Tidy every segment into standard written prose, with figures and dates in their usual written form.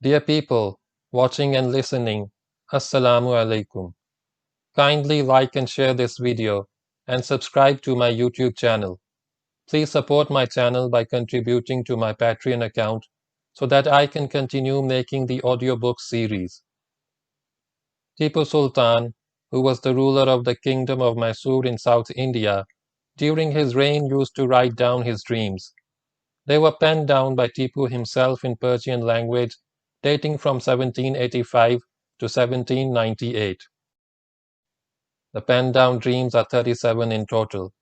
Dear people, watching and listening, Assalamu alaikum. Kindly like and share this video and subscribe to my YouTube channel. Please support my channel by contributing to my Patreon account so that I can continue making the audiobook series. Tipu Sultan, who was the ruler of the kingdom of Mysore in South India, during his reign used to write down his dreams. They were penned down by Tipu himself in Persian language dating from 1785 to 1798. The penned down dreams are 37 in total.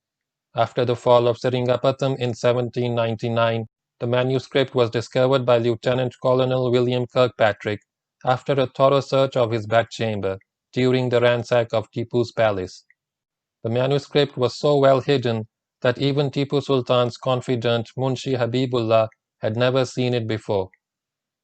After the fall of Seringapatam in 1799, the manuscript was discovered by Lieutenant Colonel William Kirkpatrick after a thorough search of his bedchamber during the ransack of Tipu's palace. The manuscript was so well hidden that even Tipu Sultan's confidant Munshihabibullah had never seen it before.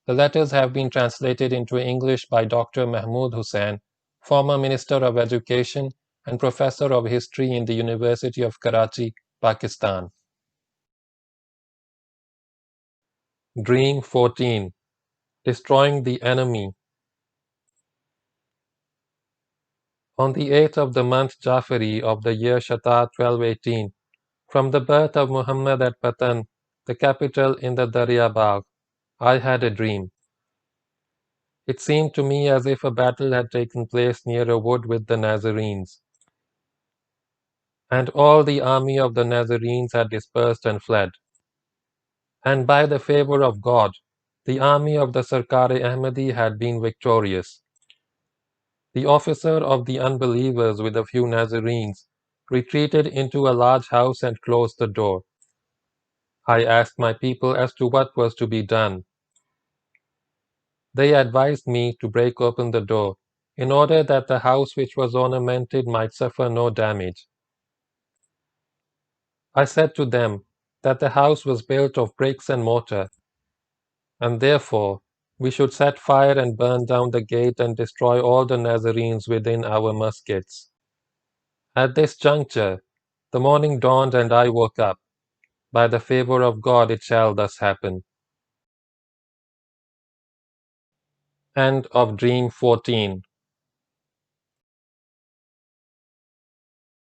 The letters have been translated into English by Dr. Mahmood Hussain, former Minister of Education and Professor of History in the University of Karachi, Pakistan. Dream 14. Destroying the Enemy. On the 8th of the month Jafari of the year Shata 1218, from the birth of Muhammad at Patan, the capital in the Darya Bagh, I had a dream. It seemed to me as if a battle had taken place near a wood with the Nazarenes, and all the army of the Nazarenes had dispersed and fled. And by the favor of God, the army of the Sarkar-e-Ahmadi had been victorious. The officer of the unbelievers with a few Nazarenes retreated into a large house and closed the door. I asked my people as to what was to be done. They advised me to break open the door, in order that the house which was ornamented might suffer no damage. I said to them that the house was built of bricks and mortar, and therefore we should set fire and burn down the gate and destroy all the Nazarenes within our muskets. At this juncture, the morning dawned and I woke up. By the favor of God it shall thus happen. End of Dream 14.